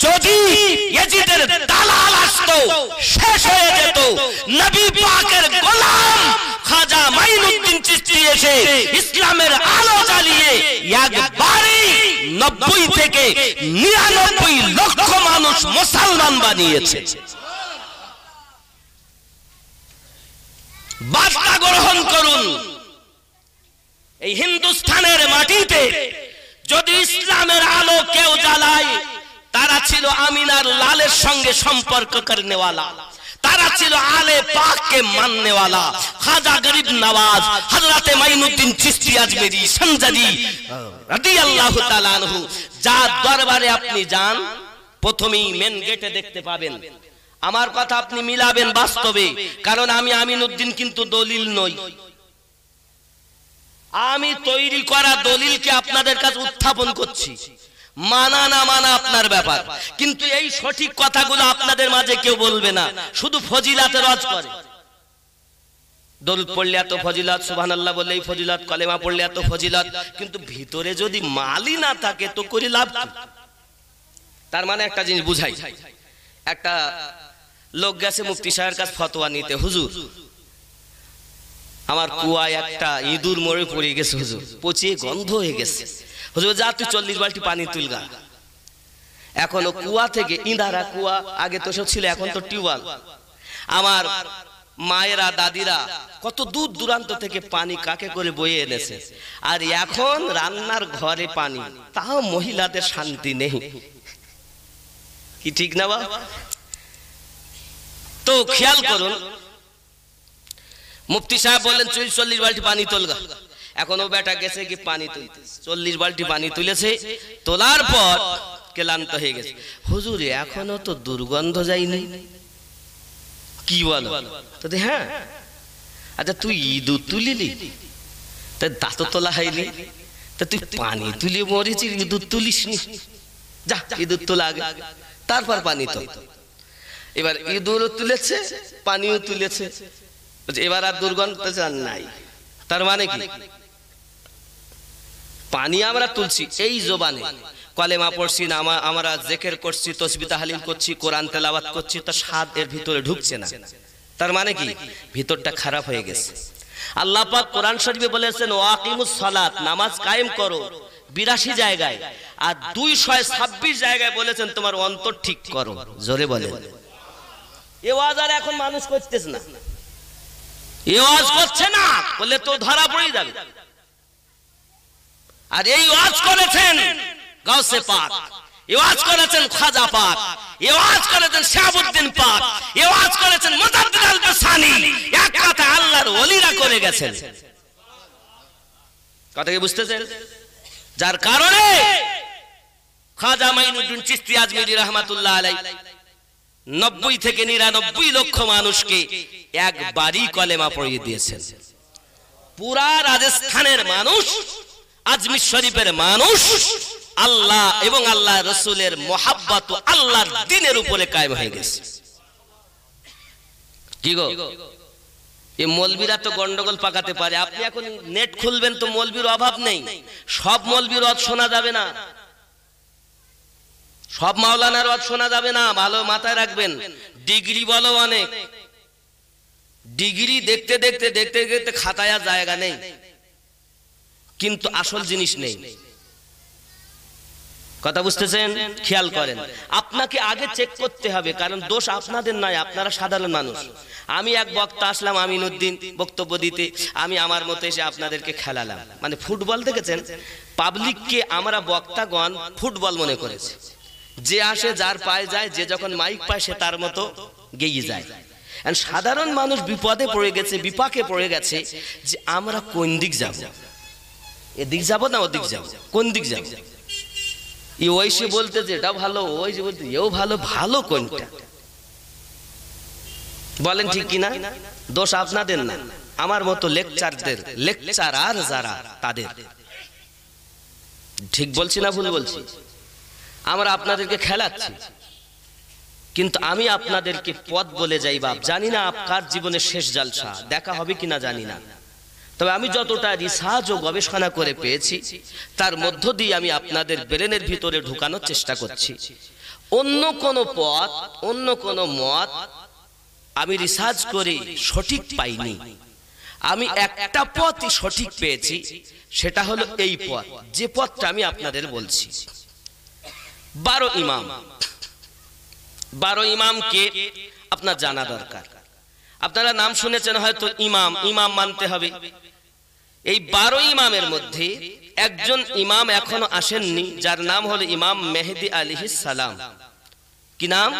যদি ইয়াজিদের দালাল আসতো শেষ হয়ে যেত। নবী পাকের গোলাম খাজা মাইনুদ্দিন চিশতি এসে ইসলামের আলো জ্বালিয়ে একবারেই 90 থেকে 99 লক্ষ মানুষ মুসলমান বানিয়েছে। বার্তা গ্রহণ করুন, এই হিন্দুস্তানের মাটিতে যদি ইসলামের আলো কেউ জ্বালায়, তারা ছিল আমিনার লালের সঙ্গে সম্পর্ক করনেওয়ালা, তারা ছিল আলে পাককে মাননেওয়ালা। খাজা গরিব নওয়াজ হযরতে মাইনুদ্দিন চিশতি আজমেরি সঞ্জাদি রাদিয়াল্লাহু তাআলা আনহু, যার দরবারে আপনি যান প্রথমেই মেন গেটে দেখতে পাবেন। আমার কথা আপনি মিলাবেন বাস্তবে, কারণ আমি আমিনুদ্দিন কিন্তু দলিল নই। আমি তৈরি করা দলিলকে আপনাদের কাছে উত্থাপন করছি, মানা না মানা আপনার ব্যাপার। কিন্তু এই সঠিক কথাগুলো আপনাদের মাঝে কেউ বলবে না, শুধু ফজিলাতের রজ করে। দরুদ পড়লে এত ফজিলত, সুবহানাল্লাহ বললেই ফজিলত, কলেমা পড়লে এত ফজিলত, কিন্তু ভিতরে যদি মালই না থাকে তো করে লাভ কি? তার মানে একটা জিনিস বুঝাই। একটা লোক গেছে মুফতি সাহেবের কাছে ফতোয়া নিতে, হুজুর আমার কুয়ায় একটা ইঁদুর মরে পড়ে গেছে, হুজুর পচিয়ে গন্ধ হয়ে গেছে। হুজুর যা তুই 40 বালতি পানি তুলগা। এখন কুয়া থেকে ইঁদারা কুয়া, আগে তো সব ছিল, এখন তো টিউবওয়েল। আমার মায়েরা দাদিরা কত দূর দূরান্ত থেকে পানি কাকে করে বয়ে এনেছে, আর এখন রান্নার ঘরে পানি, তাও মহিলাদের শান্তি নেই। কি ঠিক না বাবা? তো খেয়াল করুন, মুফতি সাহেব বললেন 40 বালতি পানি তোলগা। এখন ও বেটা গেছে কি পানি তুলতে, 40 বালতি পানি তুলেছে, তোলার পর ক্লান্ত হয়ে গেছে। হুজুর এখনো তো দুর্গন্ধ যায়নি, কি বলো? তো হ্যাঁ। আচ্ছা তুই ইঁদুর তুলিলি, তা দাঁত তোলা হয়নি, তা তুই পানি তুলে মরেছিস, ইঁদুর তুলিসনি, যা ইঁদুর তোলা আগে, তারপর পানি তোল। এবার ইঁদুরও তুলেছে, পানিও তুলেছে, এবার আর দুর্গন্ধ নাই। তার মানে কি? পানি আমরা তুলছি এই জবানে, কলেমা পড়ছি না, আমরা জিকির করছি, তাসবিহ তাহলিল করছি, কোরআন তেলাওয়াত করছি, তো স্বাদ এর ভিতরে ঢুকছে না। তার মানে কি? ভিতরটা খারাপ হয়ে গেছে। আল্লাহ পাক কোরআন শরীফে বলেছেন ওয়াকিমুস সালাত, নামাজ কায়েম করো 82 জায়গায়, আর 226 জায়গায় বলেছেন তোমার অন্তর ঠিক করো। জোরে বলেন। এই ওয়াজ আর এখন মানুষ করতেছ না, এই ওয়াজ করছে না বলে তো ধরা পড়ে যাবে। আর এই ওয়াজ করেছেন গাউসে পাক, এই ওয়াজ করেছেন খাজা পাক, এই ওয়াজ করেছেন শাহাবুদ্দিন পাক, এই ওয়াজ করেছেন মুজাদ্দিদ আল-বাসানি, এক কথা আল্লাহর ওলিরা করে গেছেন। কথা কি বুঝতেছেন? যার কারণে খাজা মাইনুদ্দিন চিশতি আজমেরি রাহমাতুল্লাহ আলাইহি 90 থেকে 99 লক্ষ মানুষকে একবারই কলেমা পড়িয়ে দিয়েছেন। পুরা রাজস্থানের মানুষ, আজমির শরীফের মানুষ আল্লাহ এবং আল্লাহ রাসূলের মোহাব্বত ও আল্লাহর দ্বীনের উপরে কায়েম হয়ে গেছে। কি গো, এই মৌলবীরা তো গন্ডগোল পাকাতে পারে। আপনি এখন নেট খুলবেন তো মৌলবীর অভাব নেই, সব মৌলবীর ওয়াজ শোনা যাবে না, সব মাওলানার ওয়াজ শোনা যাবে না, ভালো মাথায় রাখবেন। ডিগ্রি বলো অনেক, ডিগ্রি দেখতে দেখতে দেখতে দেখতে খাতায় জায়গা নেই, কিন্তু আসল জিনিস নেই। কথা বুঝতেছেন? খেয়াল করেন, আপনাকে আগে চেক করতে হবে, কারণ দোষ আপনাদের নয়, আপনারা সাধারণ মানুষ। আমি এক বক্তা আসলাম আমিনুদ্দিন বক্তব্য দিতে, আমি আমার মতো এসে আপনাদেরকে খেলালাম। মানে ফুটবল দেখেছেন, পাবলিককে আমরা বক্তাগণ ফুটবল মনে করেছি, যে আসে যার পায়ে যায়, যে যখন মাইক পায় সে তার মতো গেয়ে যায়। সাধারণ মানুষ বিপদে পড়ে গেছে, বিপাকে পড়ে গেছে যে আমরা কোন দিক যাব, এদিক যাব না ওদিক যাব, কোন দিক যাব। ওই সে বলতে যে এটা ভালো, ওই যে বলতে এও ভালো, ভালো কোনটা বলেন, ঠিক কিনা? দোষ আপনাদের না, আমার মতো লেকচারদের, লেকচারার যারা তাদের। ঠিক বলছি না ভুল বলছি? আমরা আপনাদেরকে খেলাচ্ছি, কিন্তু আমি আপনাদেরকে পথ বলে যাই বাপ। জানি না আপনার জীবনের শেষ জালসা দেখা হবে কিনা জানি না, তবে আমি যতটা রিসার্চ ও গবেষণা করে পেয়েছি তার মধ্য দিয়ে আমি আপনাদের ব্রেনের ভিতরে ঢুকানোর চেষ্টা করছি। অন্য কোনো পথ, অন্য কোনো মত আমি রিসার্চ করে সঠিক পাইনি। আমি একটা পথই সঠিক পেয়েছি, সেটা হলো এই পথ, যে পথটা আমি আপনাদের বলছি। 12 ইমাম, 12 ইমামকে আপনার জানা দরকার। আপনারা নাম শুনেছেন হয়তো, ইমাম, ইমাম মানতে হবে। এই 12 ইমামের মধ্যে একজন ইমাম এখনো আসেননি, যার নাম হলো ইমাম মেহেদী আলাইহিস সালাম। কি নাম?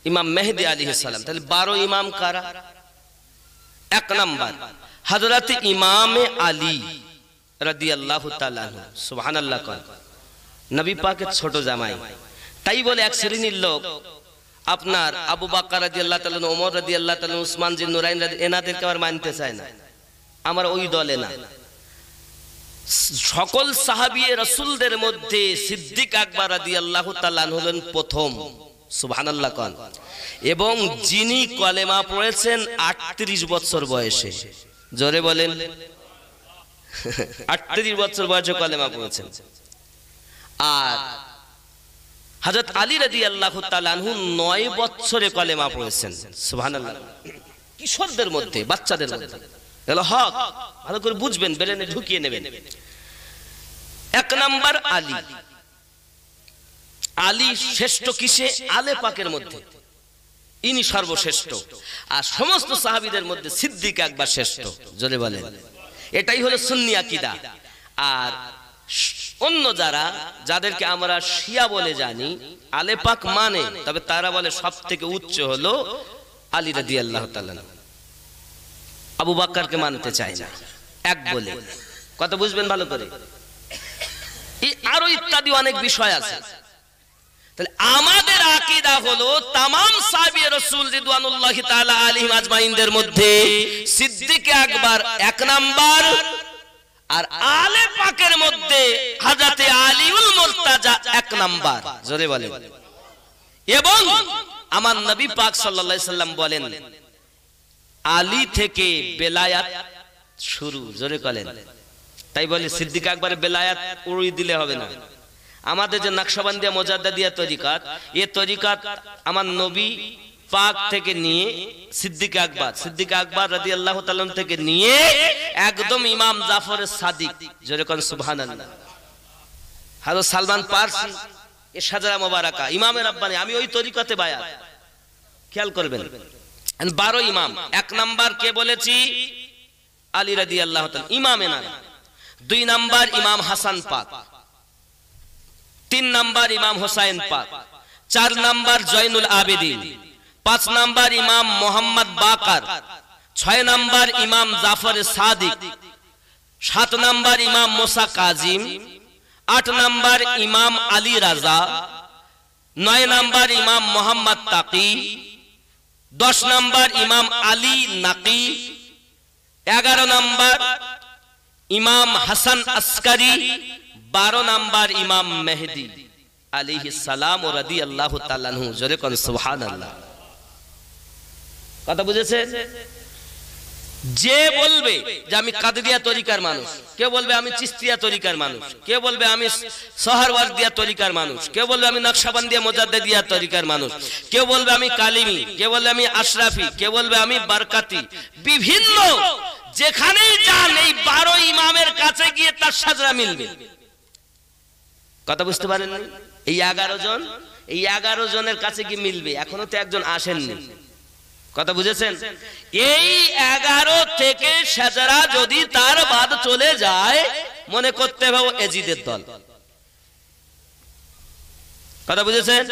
ইমাম মেহেদী আলাইহিস সালাম। তাহলে 12 ইমাম কারা? 1 নাম্বার হযরত ইমামে আলী রাদিয়াল্লাহু তাআলা আনহু। সুবহানাল্লাহ। নবী পাকের ছোট জামাই। তাই বলে এক শ্রেণীর লোক আপনার আবু বকর রাদিয়াল্লাহু তাআলা, ওমর রাদিয়াল্লাহু তাআলা, উসমান জিন নুরাইন এনাদেরকে আর মানতে চায় না। আমার ওই দলে না। সকল সাহাবী রাসূলদের মধ্যে সিদ্দিক আকবর রাদিয়াল্লাহু তাআলা হলেন প্রথম। সুবহানাল্লাহ। এবং যিনি কলেমা পড়েছেন 38 বছর বয়সে। জোরে বলেন। 38 বছর বয়সে কলেমা পড়েছেন। আর হযরত আলী রাদিয়াল্লাহু তাআলা আনহু 9 বছরে কলেমা পড়েছেন। সুবহানাল্লাহ। কিশোরদের মধ্যে, বাচ্চাদের মধ্যে। এগুলো হক, ভালো করে বুঝবেন, ব্রেনে ঢুকিয়ে নেবেন। 1 নাম্বার আলী। আলী শ্রেষ্ঠ কিসে? আলে পাকের মধ্যে ইনি সর্বশ্রেষ্ঠ। আর সমস্ত সাহাবীদের মধ্যে সিদ্দিক আকবর শ্রেষ্ঠ। জোরে বলেন। এটাই হলো সুন্নি আকীদা। আর অন্য যারা, যাদেরকে আমরা শিয়া বলে জানি, আলে পাক মানে, তবে তারা বলে সবথেকে উচ্চ হলো আলী রাদিয়াল্লাহু তাআলা। আবু বকরকে মানতে চায় না, এক বলে। কথা বুঝবেন ভালো করে। আরো ইত্যাদি অনেক বিষয় আছে। তাহলে আমাদের আকীদা হলো तमाम সাহাবী রাসূল রিদওয়ানুল্লাহি তাআলা আলাইহিম আজমাইনদের মধ্যে সিদ্দিক আকবর 1 নাম্বার, আর আলে পাকের মধ্যে হযরত আলীউল মুর্তাজা 1 নাম্বার। জোরে বলেন। এবং আমার নবী পাক সাল্লাল্লাহু আলাইহি সাল্লাম বলেন, আলী থেকে বেলায়াত শুরু। জোরে বলেন। তাই বলে সিদ্দিক আকবরের বেলায়াত উড়িয়ে দিলে হবে না। আমাদের যে নকশবন্দিয়া মুজাদ্দিদিয়া তরিকাত, এই তরিকাত আমার নবী পাক থেকে নিয়ে সিদ্দিক আকবর রাদিয়াল্লাহু তাআলা থেকে নিয়ে একদম ইমাম জাফর সাদিক। জোরে কোন সুবহানাল্লাহ। হযরত সালমান পারসি, এ শাজারা মুবারাকা, ইমামে রাব্বানি। আমি ওই তরিকাতে বায়াত, খেয়াল করবেন। 12 ইমাম। 1 নাম্বার কে বলেছি? আলী রাদিয়াল্লাহু তাআলা, ইমামে না। 2 নাম্বার ইমাম হাসান পাক। 3 নাম্বার ইমাম হুসাইন পাক। 4 নাম্বার জয়নুল আবেদিন। 5 নাম্বার ইমাম মোহাম্মদ বাকার। 6 নাম্বার ইমাম জাফর সাদিক। 7 নাম্বার ইমাম মুসা কাজিম। 8 নাম্বার ইমাম আলী রাজা। 9 নাম্বার ইমাম মোহাম্মদ তাকি। 10 নাম্বার ইমাম আলী নাকি। 11 নাম্বার ইমাম হাসান আসকারি। 12 নাম্বার ইমাম মেহেদী আলাইহিস সালাম ও রাদিয়াল্লাহু তাআলা আনহু। জোরে কোন সুবহানাল্লাহ। কথা বুঝেছেন? যে বলবে যে আমি কাদরিয়া তরিকার মানুষ, কে বলবে আমি চিশতিয়া তরিকার মানুষ, কে বলবে আমি সোহরওয়ার্দিয়া তরিকার মানুষ, কে বলবে আমি নকশবন্দিয়া মুজাদ্দিদিয়া তরিকার মানুষ, কে বলবে আমি কালিমি, কে বলবে আমি আশরাফি, কে বলবে আমি বারকাতি। বিভিন্ন যেখানেই যান এই 12 ইমামের কাছে গিয়ে তার সাজরা মিলবে। কথা বুঝতে পারেন? এই 11 জন, এই 11 জনের কাছে গিয়ে মিলবে। এখনো তো একজন আসেননি। কথা বুঝেছেন? এই 11 থেকে সাজরা যদি তার বাদ চলে যায়, মনে করতে হবে এজিদের দল। কথা বুঝেছেন?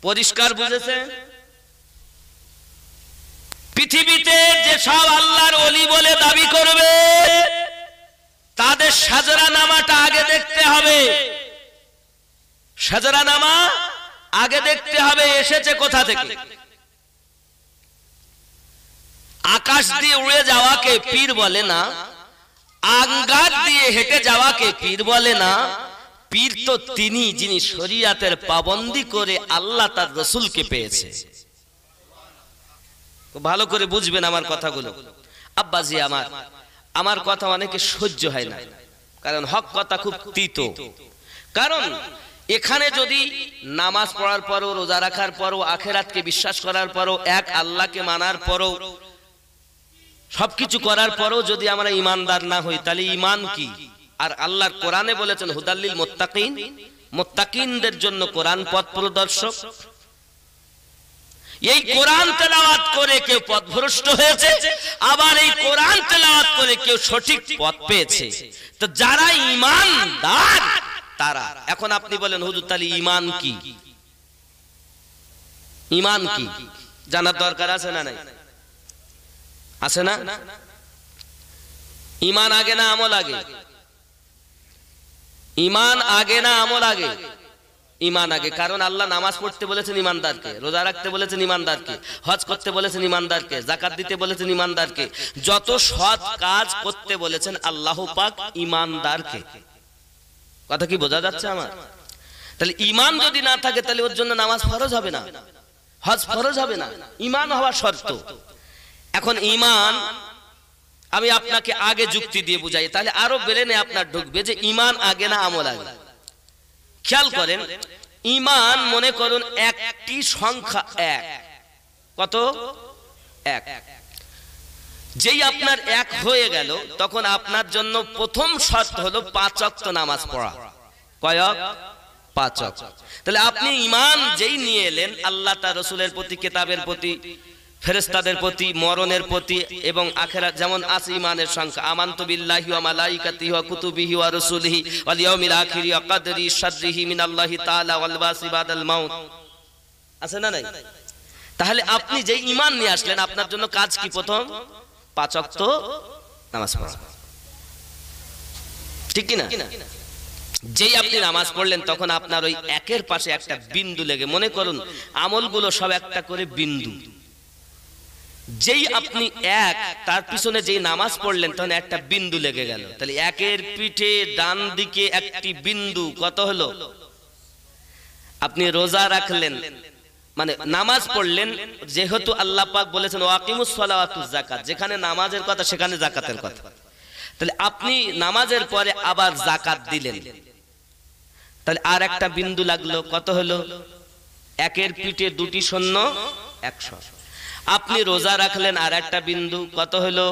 পরিষ্কার বুঝেছেন? পৃথিবীতে যে সব আল্লাহর ওলি বলে দাবি করবে, তাদের সাজরা নামাটা আগে দেখতে হবে। সাজরা নামা আগে দেখতে হবে এসেছে কোথা থেকে। আকাশ দিয়ে উড়ে যাওয়াকে পীর বলে না, আঙ্গার দিয়ে হেঁটে যাওয়াকে পীর বলে না। পীর তো তিনি যিনি শরীয়তের পাবন্দি করে আল্লাহ তার রাসূলকে পেয়েছে। ভালো করে বুঝবেন আমার কথাগুলো। আব্বাজি আমার কথা অনেকে সহ্য হয় না, কারণ হক কথা খুব তিতো। কারণ এখানে যদি নামাজ পড়ার পরও, রোজা রাখার পরও, আখেরাতকে বিশ্বাস করার পরও, এক আল্লাহকে মানার পরও, সবকিছু করার পরও যদি আমরা ইমানদার না হই, তাহলে ইমান কি? আর আল্লাহর কোরআনে বলেছেন হুদাল্লিল মুত্তাকিন, মুত্তাকিনদের জন্য কোরআন পথ প্রদর্শক। এই কোরআন তেলাওয়াত করে কেউ পথভ্রষ্ট হয়েছে, আবার এই কোরআন তেলাওয়াত করে কেউ সঠিক পথ পেয়েছে। তো যারা ঈমানদার তারা, এখন আপনি বলেন হুজুর তাহলে ঈমান কি? ঈমান কি জানার দরকার আছে না নাই? আছে না? ঈমান আগে না আমল আগে? ঈমান আগে না আমল আগে? ঈমান আগে। কারণ আল্লাহ নামাজ পড়তে বলেছেন ঈমানদারকে, রোজা রাখতে বলেছেন ঈমানদারকে, হজ করতে বলেছেন ঈমানদারকে, যাকাত দিতে বলেছেন ঈমানদারকে, যত সৎ কাজ করতে বলেছেন আল্লাহ পাক ঈমানদারকে। কথা কি বোঝা যাচ্ছে আমার? তাহলে ঈমান যদি না থাকে তাহলে ওর জন্য নামাজ ফরজ হবে না, হজ ফরজ হবে না, ঈমান হওয়া শর্ত। এখন ঈমান আমি আপনাকে আগে যুক্তি দিয়ে বুঝাই, তাহলে আরো ব্রেনে আপনার ঢুকবে যে ঈমান আগে না আমল আগে। খেয়াল করেন, ঈমান মনে করুন একটি সংখ্যা এক। কত? এক। যেই আপনার এক হয়ে গেল তখন আপনার জন্য প্রথম শর্ত হলো 5 ওয়াক্ত নামাজ পড়া। কয় ওয়াক্ত? 5 ওয়াক্ত। তাহলে আপনি ঈমান যেই নিয়ে এলেন আল্লাহ তার রাসূলের প্রতি, কিতাবের প্রতি, ফেরেশতাদের প্রতি, মরণের প্রতি এবং আখিরাত, যেমন আছে ঈমানের সংখ্যা আমানতু বিল্লাহি ওয়া মালাইকাতিহি ওয়া কুতুবিহি ওয়া রাসূলিহি ওয়াল ইয়াউমিল আখিরি ওয়া কদরি শাররিহি মিনাল্লাহি তাআলা ওয়াল বাসি বাদাল মাউত। আছে না নাই? তাহলে আপনি যেই ঈমান নিয়ে আসলেন আপনার জন্য কাজ কি? প্রথম 5 ওয়াক্ত নামাজ পড়া, ঠিক কি না? যেই আপনি নামাজ পড়লেন তখন আপনার ওই একের পাশে একটা বিন্দু লেগে, মনে করুন আমলগুলো সব একটা করে বিন্দু, যেই আপনি এক তার পিছনে যেই নামাজ পড়লেন তখন একটা বিন্দু লেগে গেল। তাহলে একের পিঠে ডান দিকে একটি বিন্দু, কত হলো? আপনি রোজা রাখলেন মানে নামাজ পড়লেন, যেহেতু আল্লাহ পাক বলেছেন ওয়াকিমুস সালাওয়াতুজ যাকাত, যেখানে নামাজের কথা সেখানে যাকাতের কথা, তাহলে আপনি নামাজের পরে আবার যাকাত দিলেন, তাহলে আর একটা বিন্দু লাগলো, কত হলো? একের পিঠে দুটি শূন্য 100। আপনি রোজা রাখলেন, আর একটা বিন্দু, কত হলো?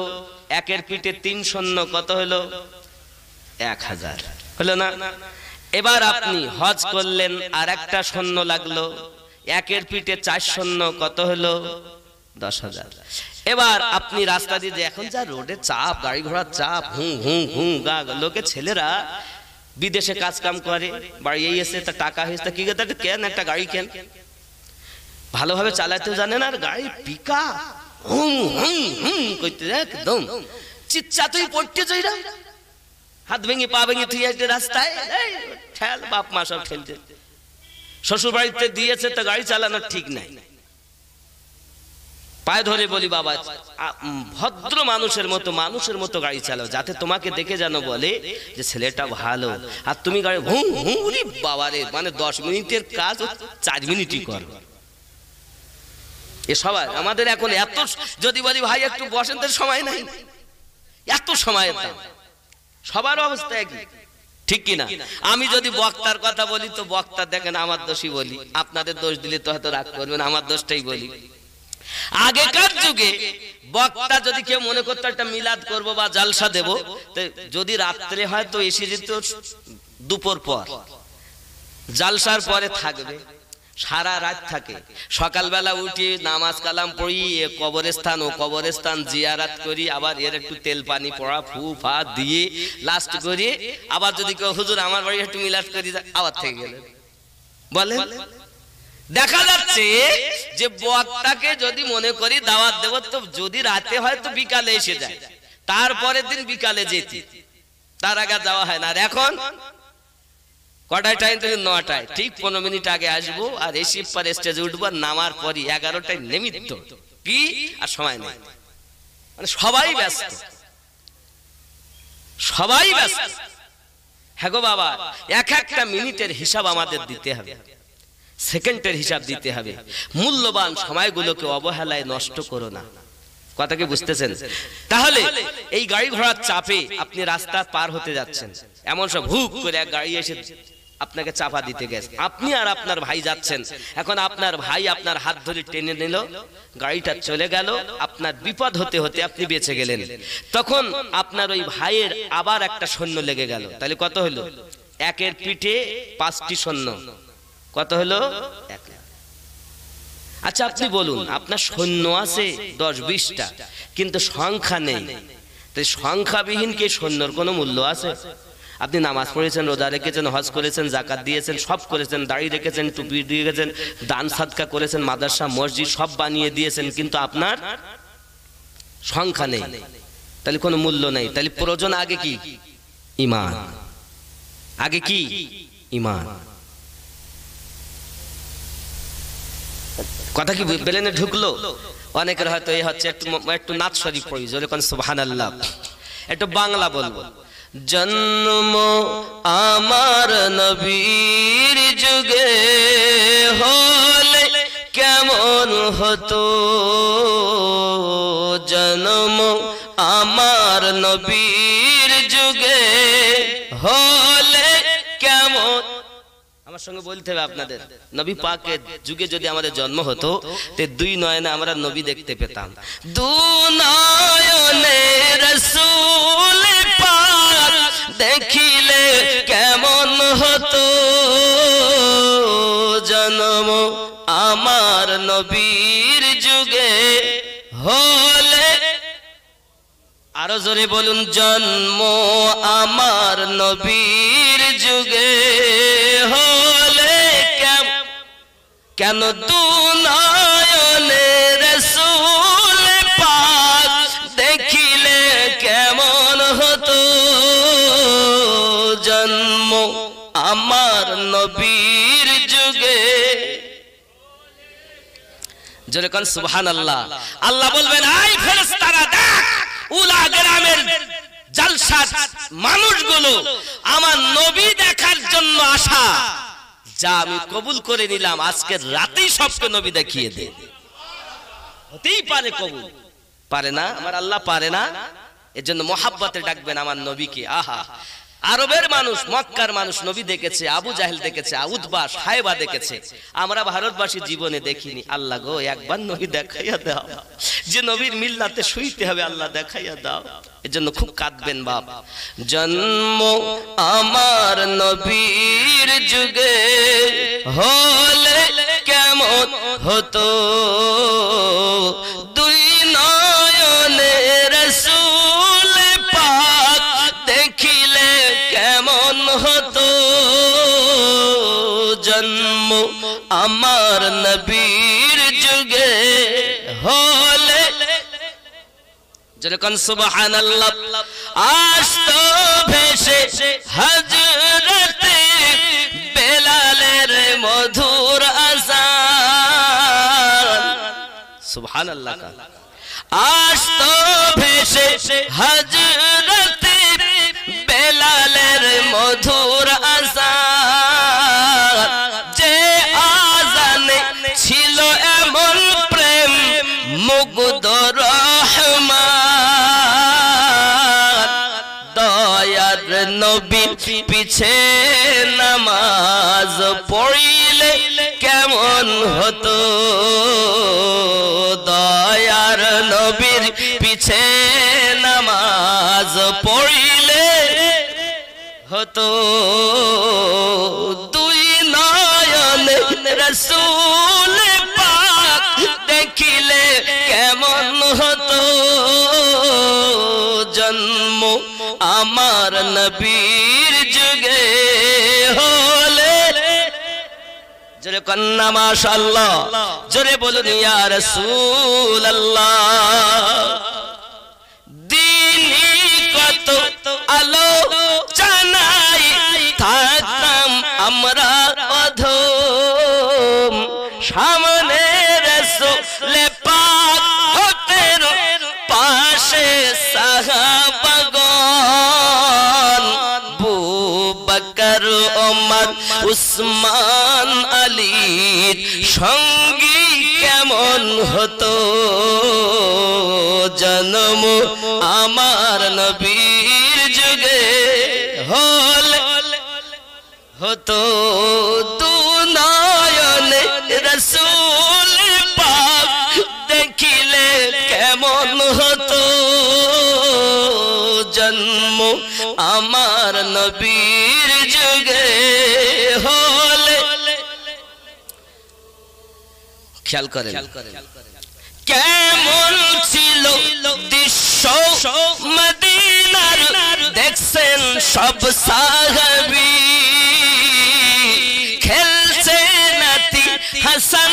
একের পিঠে 3 শূন্য, কত হলো? 1000। হলো না? এবার আপনি হজ করলেন, আর একটা শূন্য লাগলো, একের পিঠে 4 শূন্য, কত হলো? 10,000। এবার আপনি রাস্তা দিয়ে, এখন যা রোডে চাপ, গাড়ি ঘোড়ার চাপ, হুঁ হুঁ হুঁ গা, লোকে ছেলেরা বিদেশে কাজ কাম করে, বাড়ি এসে তা টাকা হয়েছে, কি কেন একটা গাড়ি কেন, ভালোভাবে চালাতে জানে না, আর গাড়ি পিকা হুম হুম হুম করতে একদম চিৎচাতুই পড়তে যাইরা, হাত ভেঙে পা ভেঙে তুই একটা রাস্তায় ঠেল, বাপ মা সব ঠেলতে, শ্বশুর বাড়িতে দিয়েছে তো গাড়ি চালানোর ঠিক নাই। পায়ে ধরে বলি বাবা, ভদ্র মানুষের মতো গাড়ি চালাও, যাতে তোমাকে দেখে যেন বলে যে ছেলেটা ভালো। আর তুমি গাড়ি হুম হুম বাবারে, মানে 10 মিনিটের কাজ 4 মিনিটই করো। এ সবাই আমাদের এখন এত, যদি বলি ভাই একটু বসেন, তো সময় নাই, এত সময়ের দাম, সবার অবস্থা একই, ঠিক কিনা? আমি যদি বক্তার কথা বলি তো বক্তা দেখেন আমার দোষই বলি, আপনাদের দোষ দিলে তো হয়তো রাগ করবেন, আমার দোষটাই বলি। আগেকার যুগে বক্তা যদি কেউ মনে করতো একটা মিলাদ করবো বা জালসা দেব, তো যদি রাত্রে হয় তো এসে যেত দুপুর পর, জালসার পরে থাকবে, সারা রাত থাকে, সকালবেলা উঠি নামাজ কালাম পড়ি, কবরস্থান ও কবরস্থান জিয়ারাত করি, আবার এর একটু তেল পানি পড়া ফু ফা দিয়ে লাস্ট করি, আবার যদি কেউ হুজুর আমার বাড়ি একটু মিলাদ করি, আবার থেকে গেলেন। বলে দেখা যাচ্ছে যে বক্তাকে যদি মনে করি দাওয়াত দেব, তো যদি রাতে হয় তো বিকালে এসে যায়, তারপরের দিন বিকালে যেতে, তার আগে যাওয়া হয় না। আর এখন কটায় টাইম? 9টায়, ঠিক 15 মিনিট আগে আসবো, আর এসে পরে স্টেজে উঠবো, নামার পরই 11টায় নিমিত্ত কি, আর সময় নেই, মানে সবাই ব্যস্ত, সবাই ব্যস্ত। হ্যাঁ গো বাবা, এক একটা মিনিটের হিসাব আমাদের দিতে হবে, সেকেন্ডের হিসাব দিতে হবে। মূল্যবান সময়গুলোকে অবহেলায় নষ্ট করো না। কথা কি বুঝতেছেন? তাহলে এই গাড়ি ঘোড়ার চাপে আপনি রাস্তা পার হতে যাচ্ছেন, এমন সব হুক করে এক গাড়ি এসে আপনাকে চাপা দিতে গেছে, আপনি আর আপনার ভাই যাচ্ছেন, এখন আপনার ভাই আপনার হাত ধরে টেনে নিল, গাড়িটা চলে গেল, আপনার বিপদ হতে হতে আপনি বেঁচে গেলেন। তখন আপনার ওই ভাইয়ের আবার একটা সৈন্য লেগে গেল, তাহলে কত হলো? একের পিঠে 5টি সৈন্য, কত হলো? 1 লাখ। আচ্ছা আপনি বলুন, আপনার সৈন্য আছে 10-20টা, কিন্তু সংখ্যা নেই, তাই সংখ্যাবিহীন কি সৈন্যর কোনো মূল্য আছে? আপনি নামাজ পড়েছেন, রোজা রেখেছেন, হজ করেছেন, যাকাত দিয়েছেন, সব করেছেন, দাড়ি রেখেছেন, টুপি দিয়েছেন, দান সাদকা করেছেন, মাদ্রাসা মসজিদ সব বানিয়ে দিয়েছেন, কিন্তু আপনার সংখ্যা নেই, তাহলে কোনো মূল্য নেই। তাহলে প্রয়োজন আগে কি? ঈমান। আগে কি? ঈমান। কথা কি বেলেনে ঢুকলো? অনেকের হয়তো এই হচ্ছে একটু নাচ শরীফ পড়ি, যখন সুবহানাল্লাহ, একটু বাংলা বলবো। জন্ম আমার নবীর যুগে হলে কেমন হতো, জন্ম আমার নবীর যুগে হলে কেমন। আমার সঙ্গে বলতে হবে আপনাদের, নবী পাকের যুগে যদি আমাদের জন্ম হতো, তে 2 নয়নে আমরা নবী দেখতে পেতাম। 2 নয়নে রাসূল পাক দেখিলে কেমন হতো, জন্ম আমার নবীর যুগে হলে। আরো জোরে বলুন, জন্ম আমার নবীর যুগে হলে কেন 2 নয়নে রাসূল পাক দেখিলে কেমন হতো, জন্ম আমার নবীর যুগে। জোরে কোন সুবহানাল্লাহ। আল্লাহ বলবেন, আই ফেরেশতারা দেখ, উলা গ্রামের জলসা মানুষগুলো আমার নবী দেখার জন্য আসা, যা আমি কবুল করে নিলাম, আজকে রাতেই সবকে নবী দেখিয়ে দে। হতেই পারে কবুল, পারে না? আমার আল্লাহ পারে না? এজন্য মোহাব্বতে ডাকবেন আমার নবীকে। আহা, আরবের মানুষ, মক্কার মানুষ নবী দেখেছে, আবু জাহেল দেখেছে, উতবা সাহেবা দেখেছে, আমরা ভারতবাসী জীবনে দেখিনি। আল্লাহ গো, একবার নবী দেখাইয়া দাও, যে নবীর মিল্লাতে শুইতে হবে, আল্লাহ দেখাইয়া দাও। এজন্য খুব কাঁদবেন বাপ। জন্ম আমার নবীর যুগে হলে কেমন হতো, 2 নয়নে রাসূল পাক দেখিলে কেমন হতো, জন্ম আমার নবীর যুগে হলে। যেরকম সুবহানাল্লাহ। আসতো ভেসে হযরতে বেলালের মধুর আযান, সুবহানাল্লাহ। আসতো ভেসে হযরতে বেলালের মধুর আযান, যে আযানে ছিল এমন প্রেম মুগ্ধ রহমান, দয়ার নবীর পিছে নামাজ পড়িলে কেমন হতো, দয়ার নবীর পিছে নামাজ পড়িলে হতো, 2 নয়নে রাসূল পাক দেখিলে কেমন হতো, জন্ম আমার নবীর যুগে হলে। জোরে কন্না মাশাআল্লাহ, জোরে বলুন ইয়া রাসূলুল্লাহ। দিনই কত আলো জানাই থাকতাম আমরা অধম, সামনে রাসূল পাক হতেন, পাশে সাহাবাগণ, আবু বকর ওমর উসমান আলীর সঙ্গী কেমন হতো, জন্ম আমার নবীর যুগে হলে হতো, খেয়াল করেন কেমন ছিল দৃশ্য মদিনার দেখছেন সব সাহাবী খেলছে নাতি হাসান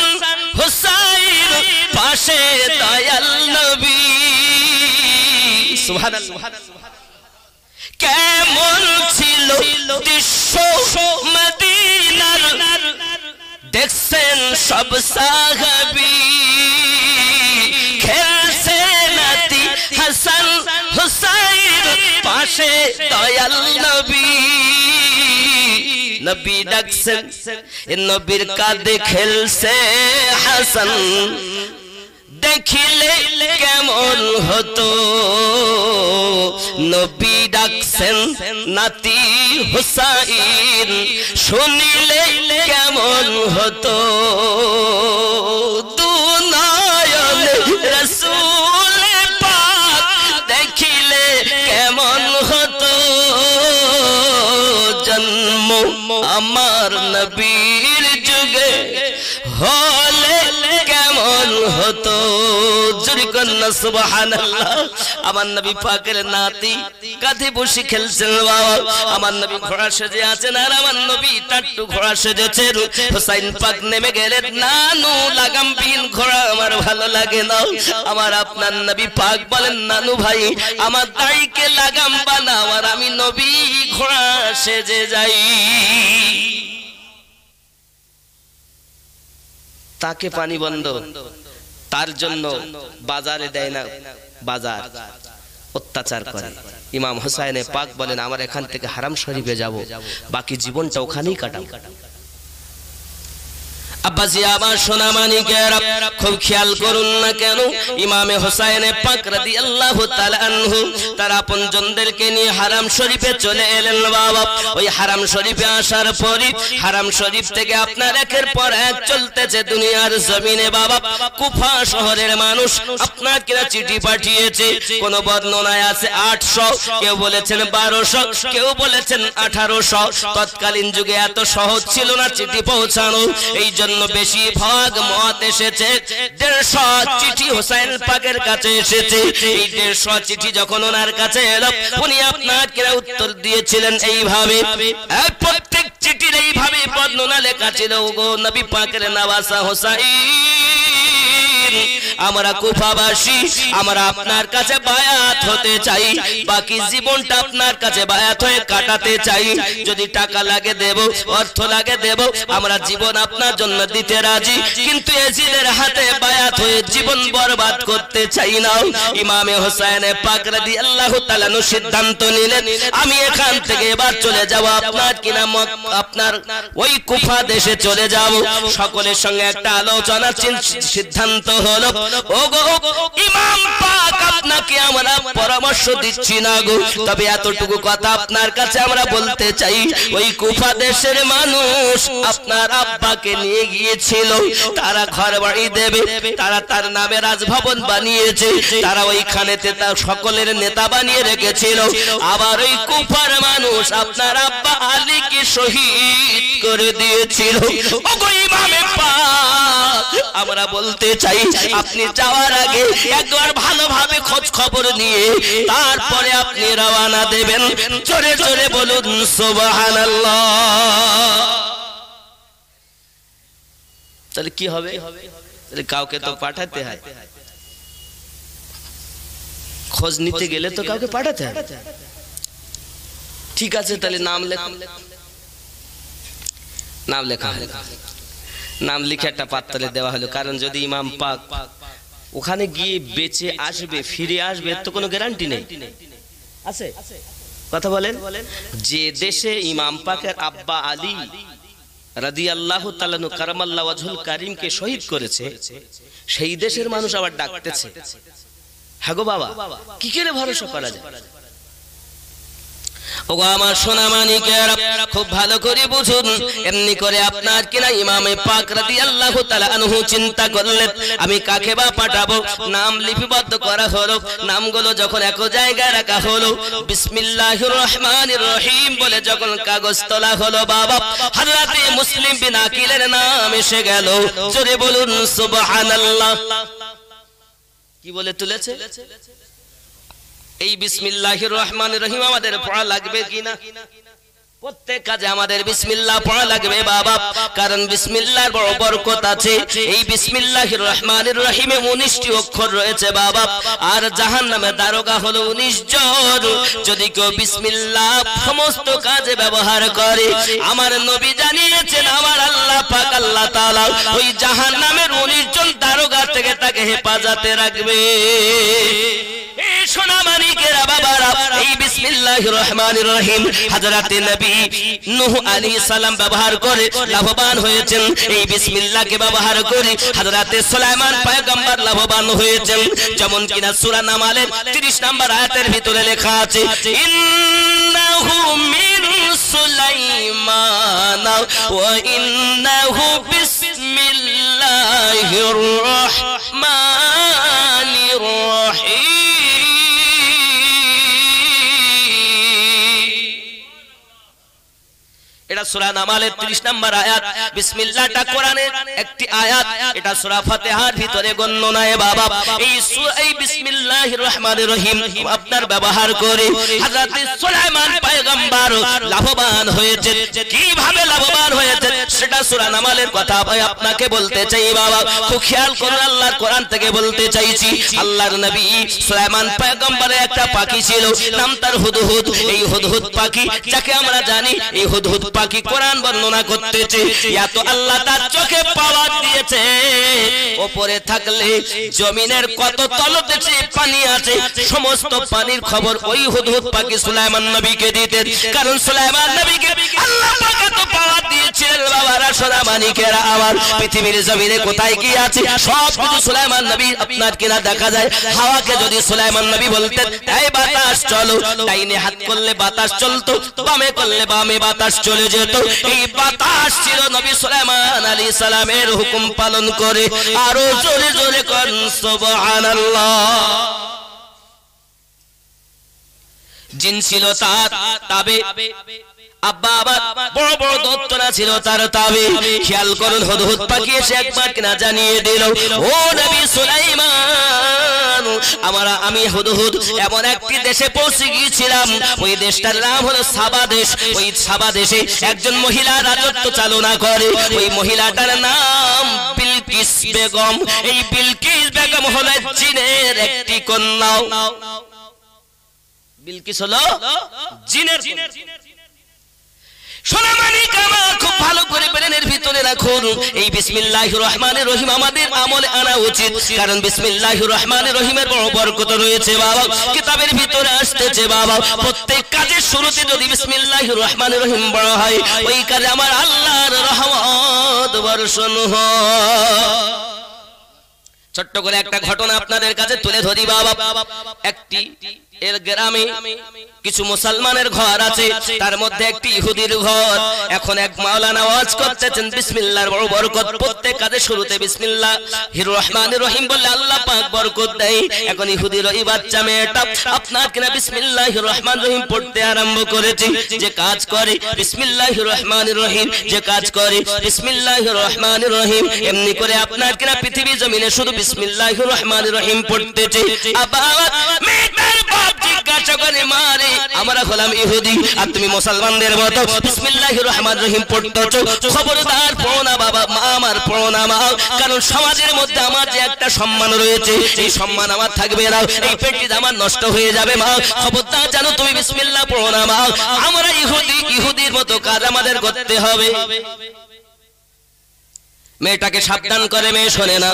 হুসাইন পাশে দয়াল নবী সুবহানাল্লাহ কেমন ছিল দৃশ্য মদিনার দেখছেন সব সাহাবী খেলছে নাতি হাসান হুসাইন পাশে দয়াল নবী নবী ডাকছেন নবীর কাঁধে খেলছে হাসান দেখিলে কেমন হতো নবী ডাকছেন নাতি হুসাইন শুনিলে কেমন হতো দু নয়ন রাসূল পাক দেখিলে কেমন হতো জন্ম আমার নবীর যুগে হলে কেমন হতো জোরে কন্না সুবহানাল্লাহ আমার নবী পাকের নাতি কাঁধে বসে খেলছেন বাবা আমার নবী ঘোড়া সেজে আছেন আর আমার নবী টাট্টু ঘোড়া সেজেছেন হুসাইন পাক নেমে গেলেন নানু লাগাম বিন ঘোড়া আমার ভালো লাগে না আমার আপনার নবী পাক বলেন নানু ভাই আমার দাড়িকে লাগাম বানাও আর আমি নবী ঘোড়া সেজে যাই তাকে পানি বন্ধ তার জন্য বাজারে দেয় না বাজার অত্যাচার করে ইমাম হুসাইন পাক বলেন আমার এখান থেকে হারাম শরীফে যাব বাকি জীবনটা ওখানেই কাটাবো আব্বাজি আমার সোনা মানিকেরা খুব খেয়াল করুন না কেন ইমামে হুসাইন পাক রাদিয়াল্লাহু তাআলা আনহু তার আপনজনদেরকে নিয়ে হারাম শরীফে চলে এলেন বাবা ওই হারাম শরীফে আসার পরই হারাম শরীফ থেকে আপনার একের পর এক চলতেছে দুনিয়ার জমিনে বাবা কুফা শহরের মানুষ আপনাকে চিঠি পাঠিয়েছে কোন বর্ণনায় আছে 800 কেউ বলেছেন 1200 কেউ বলেছেন 1800 তৎকালীন যুগে এত সহজ ছিল না চিঠি পৌঁছানো এই জন্য বেশিরভাগ মত এসেছে 150 চিঠি হুসাইন পাকের কাছে এসেছে এই 150 চিঠি যখন ওনার কাছে এলো উনি আপনাকে উত্তর দিয়েছিলেন এইভাবে প্রত্যেক চিঠির এইভাবে বর্ণনা লেখা ছিল গো নবী পাকের নওয়াসা হুসাইন আমরা কুফাবাসী আমরা আপনার কাছে বায়াত হতে চাই বাকি জীবনটা আপনার কাছে বায়াত হয়ে কাটাতে চাই যদি টাকা লাগে দেব অর্থ লাগে দেব আমরা জীবন আপনার জন্য দিতে রাজি কিন্তু এজিদের হাতে বায়াত হয়ে জীবন বরবাদ করতে চাই না ইমামে হুসাইন পাক রাদিয়াল্লাহু তাআলা সিদ্ধান্ত নিলেন আমি এখান থেকে এবার চলে যাব আপনার কিনা আপনার ওই কুফা দেশে চলে যাব সকলের সঙ্গে একটা আলোচনা সিদ্ধান্ত হলো ওগো ইমাম পাক আপনাকে আমরা পরামর্শ দিচ্ছি না গো তবে এতটুকু কথা আপনার কাছে আমরা বলতে চাই ওই কুফা দেশের মানুষ আপনার আব্বাকে নিয়ে গিয়েছিল তারা ঘর বাড়ি দেবে তারা তার নামে রাজভবন বানিয়েছে তারা ওইখানেতে তার সকলের নেতা বানিয়ে রেখেছিল আবার ওই কুফার মানুষ আপনার আব্বা আলীকে শহীদ করে দিয়েছিল ওগো ইমামে পাক আমরা বলতে চাই আপনি যাওয়ার আগে একবার ভালোভাবে খোঁজ খবর নিয়ে তারপরে আপনি রওনা দেবেন জোরে জোরে বলুন সুবহানাল্লাহ তাহলে কি হবে তাহলে কাউকে তো পাঠাতে হয় খোঁজ নিতে গেলে তো কাউকে পাঠাতে হয় ঠিক আছে তাহলে নাম লেখা হলো নাম লিখে একটা পাত্রে দেওয়া হলো কারণ যদি ইমাম পাক ওখানে গিয়ে বেঁচে আসবে ফিরে আসবে এর তো কোনো গ্যারান্টি নেই আছে কথা বলেন যে দেশে ইমাম পাকের আব্বা আলী রাদিয়াল্লাহু তাআলা কারামাল্লাহু ওয়াজহুল কারীমকে শহীদ করেছে সেই দেশের মানুষ আবার ডাকতেছে হ্যাঁ গো বাবা কি করে ভরসা করা যায় ওগো আমার সোনা মানিকেরা, খুব ভালো করে বুঝুন। এমনি করে আপনার কিনা ইমামে পাক রাদিয়াল্লাহু তাআলা আনহু চিন্তা করলেন, আমি কাকে বা পাঠাবো। নাম লিপিবদ্ধ করা হলো, নামগুলো যখন এক জায়গায় রাখা হলো, বিসমিল্লাহির রহমানির রহিম বলে যখন কাগজ তোলা হলো, বাবা হযরতে মুসলিম বিন আকিলের নাম এসে গেল। জোরে বলুন সুবহানাল্লাহ। কি বলে তুলেছে? এই বিসমিল্লাহির রহমানির রহিম আমাদের পড়া লাগবে কিনা? প্রত্যেক কাজে আমাদের বিসমিল্লাহ পড়া লাগবে বাবা, কারণ বিসমিল্লাহর বড় বরকত আছে। এই বিসমিল্লাহির রহমানির রহিমে 19টি অক্ষর রয়েছে বাবা, আর জাহান্নামে দারোগা হলো 19 জন। যদি কেউ বিসমিল্লাহ সমস্ত কাজে ব্যবহার করে, আমার নবী জানিয়েছেন আমার আল্লাহ পাক আল্লাহ তাআলা ওই জাহান্নামের 19 জন দারোগা থেকে তাকে হেফাজতে রাখবে। এই সোনা মানিকেরা বাবারা, এই বিসমিল্লাহির রহমানির রহিম হযরতে নবী নূহ আলাইহিস সালাম ব্যবহার করে লাভবান হয়েছেন। এই বিসমিল্লাহকে ব্যবহার করে হযরতে সুলাইমান পয়গম্বর লাভবান হয়েছেন। যেমন কিনা সূরা নামালের 30 নম্বর আয়াতের ভিতরে লেখা আছে, ইন্নাহু মিন সুলাইমান ওয়া ইন্নাহু বিসমিল্লাহির রহমানির রহিম। এটা সূরা নামালের 30 নম্বর আয়াত। বিসমিল্লাহটা কোরআনের একটি আয়াত, এটা সূরা ফাতিহার ভিতরে গণ্য নয় বাবা। এই বিসমিল্লাহির রহমানির রহিম আপনার ব্যবহার করে হযরত সুলাইমান পয়গম্বর লাভবান হয়েছে। কিভাবে লাভবান হয়েছে সেটা সূরা নামালের কথা ভাই আপনাকে বলতে চাই বাবা। খুব খেয়াল করুন, আল্লাহর কোরআন থেকে বলতে চাইছি। আল্লাহর নবী সুলাইমান পয়গম্বরের একটা পাখি ছিল, নাম তার হুদহুদ। এই হুদহুদ পাখি যাকে আমরা জানি, এই হুদহুদ পাখি কোরআন বর্ণনা করতেছে, এত আল্লাহ তার চোখে পাওয়ার দিয়েছে, উপরে থাকলে জমিনের কত তলদেশে পানি আছে সমস্ত পানির খবর ওই হুদহুদ পাখি সুলাইমান নবীকে দিতেন। কারণ সুলাইমান নবীকে আল্লাহ পাক এত পাওয়ার দিয়েছিলেন বাবারা সোনা মানিকেরা আমার। পৃথিবীর জমিনে কোথায় কি আছে সব কিছু সুলাইমান নবী আপনার কিনা দেখা যায়। হাওয়াকে যদি সুলাইমান নবী বলতেন, এই বাতাস চলো, ডাইনে হাত করলে বাতাস চলতো, বামে করলে বামে বাতাস চলে যেত। এই বাতাস ছিল নবী সুলাইমান আলাইহিস সালামের হুকুম পালন করে। আরো জোরে জোরে কোন সুবহানাল্লাহ। জিন ছিল তার তাবে, আব্বা আবার বড় বড় দত্তরা ছিল তার তাবে। খেয়াল করুন, হুদহুদ পাখি এসে একবার কিনা জানিয়ে দিল, ও নবী সুলাইমান, আমি হুদহুদ এমন একটি দেশে পৌঁছে গিয়েছিলাম, ওই দেশটার নাম হলো সাবা দেশ। ওই সাবা দেশে একজন মহিলা রাজত্ব চালনা করে, ওই মহিলাটার নাম বিলকিস বেগম। এই বিলকিস বেগম হলো জিনের একটি কন্যা। বিলকিস হলো জিনের কন্যা। সোনা মানিক আমার, খুব ভালো করে ব্রেনের ভিতরে রাখুন। এই বিসমিল্লাহির রহমানির রহিম আমাদের আমলে আনা উচিত, কারণ বিসমিল্লাহির রহমানির রহিমের বড় বরকত রয়েছে বাবা। কিতাবের ভিতরে আসতেছে বাবা, প্রত্যেক কাজের শুরুতে যদি বিসমিল্লাহির রহমানির রহিম বলা হয়, ওই কাজে আমার আল্লাহর রহমত বর্ষণ হয়। ছোট্ট করে একটা ঘটনা আপনাদের কাছে তুলে ধরি বাবা। একটি এর গ্রামে কিছু মুসলমানের ঘর আছে, তার মধ্যে একটি ইহুদির ঘর। এখন এক মাওলানা ওয়াজ করতেছেন, বিসমিল্লাহর বড় বরকত। প্রত্যেক কাজে শুরুতে বিসমিল্লাহির রহমানির রহিম বললে আল্লাহ পাক বরকত দেয়। এখন ইহুদির ওই বাচ্চা মেয়েটা আপনার কিনা বিসমিল্লাহির রহমানির রহিম পড়তে আরম্ভ করেছে। যে কাজ করে বিসমিল্লাহির রহমানির রহিম, যে কাজ করে বিসমিল্লাহির রহমানির রহিম, এমনি করে আপনার কিনা পৃথিবী জমিনে শুধু বিসমিল্লাহির রহমানির রহিম পড়তেছে। আবার মেয়েটার বাপ জিজ্ঞাসা করে, মারে আমরা হলাম ইহুদি আর তুমি মুসলমানদের মতো বিসমিল্লাহির রহমানির রহিম পড়তেছো, খবরদার পড়ো না বাবা, মা আমার পড়ো না মা, কারণ সমাজের মধ্যে আমার যে একটা সম্মান রয়েছে এই সম্মান আমার থাকবে না, এই পেটটি আমার নষ্ট হয়ে যাবে মা, খবরদার জানো তুমি বিসমিল্লাহ পড়ো না মা। আমরা ইহুদি, ইহুদির মতো কাজ আমাদের করতে হবে। মেয়েটাকে সাবধান করে, মেয়ে শোনে না।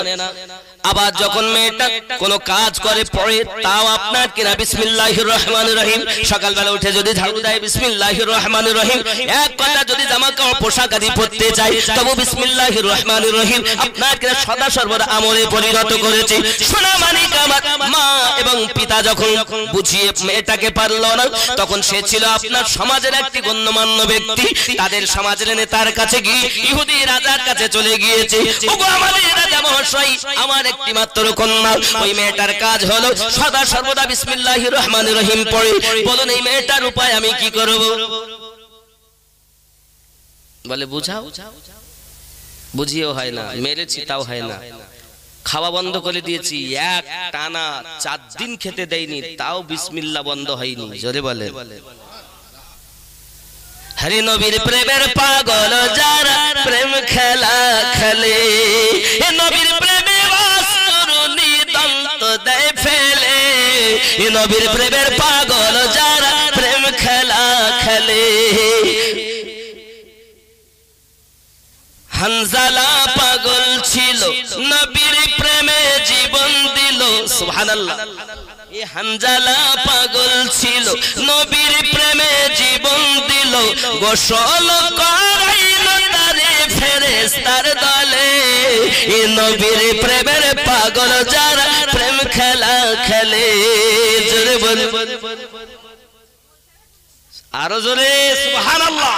আবার যখন মেয়েটা কোনো কাজ করে পড়ে তাও আপনার কিনা বিসমিল্লাহির রহমানির রহিম, সকালবেলা উঠে যদি ঝাড়ু দেয় বিসমিল্লাহির রহমানির রহিম, এক কথা যদি জামা কাপড় পোশাক আদি পরতে চাই তবু বিসমিল্লাহির রহমানির রহিম আপনার কিনা সদা সর্বদা আমলে পরিণত করেছে। সোনা মানিক আমার মা এবং পিতা যখন বুঝিয়ে মেয়েটাকে পারল না, তখন সে ছিল আপনার সমাজের একটি গণ্যমান্য ব্যক্তি। তাদের সমাজের নেতার কাছে গিয়ে ইহুদি রাজার কাছে চলে গিয়েছে, ওগো আমাদের রাজা মহাশয়, আমার একটি মাত্র কন্যা, ওই মেয়েটার কাজ হলো সদা সর্বদা বিসমিল্লাহির রহমানির রহিম পড়ে, বলুন এই মেয়েটার উপায় আমি কি করব? বলে বুঝাও, বুঝিয়েও হয় না, মেরেছি তাও হয় না, খাওয়া বন্ধ করে দিয়েছি, এক টানা 4 দিন খেতে দেয়নি তাও বিসমিল্লাহ বন্ধ হয়নি। জোরে বলে হরি নবীর প্রেমের পাগল যারা প্রেম খেলা খেলে, এ নবীর প্রেমে বাসুরুনি দন্ত দেয় ফেলে, এ নবীর প্রেমের পাগল যারা প্রেম খেলা খেলে। হানজালা পাগল ছিল নবীর প্রেমে জীবন দিল, সুবহানাল্লাহ। এই হানজালা পাগল ছিল নবীর প্রেমে জীবন দিল, গোসল করাইল তারে ফেরেশতার দলে, এই নবীর প্রেমের পাগল যারা প্রেম খেলা খেলে। জোরে বলে আরো জোরে সুবহানাল্লাহ।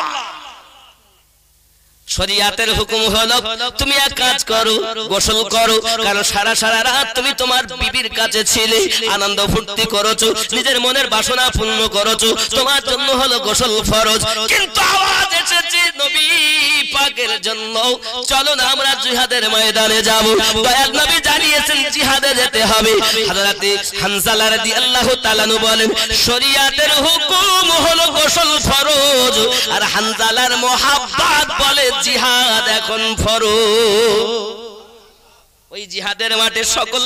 শরিয়াতের হুকুম হলো তুমি এক কাজ করো, গোসল করো, কারণ সারা রাত তুমি তোমার বিবির কাছে ছিলে, আনন্দ ফুর্তি করেছো, নিজের মনের বাসনা পূর্ণ করেছো, তোমার জন্য হলো গোসল ফরজ। কিন্তু আওয়াজ এসেছে নবী পাকের জন্য, চলো না আমরা জিহাদের ময়দানে যাব। দয়াল নবী জানিয়েছেন জিহাদে যেতে হবে। হযরতে হানজালা রাদিয়াল্লাহু তাআলা আনহু বলেন শরিয়াতের হুকুম হলো গোসল ফরজ, আর হানজালার মুহাব্বত বলে জিহাদ এখন ফরজ। ওই জিহাদের মাঠে সকল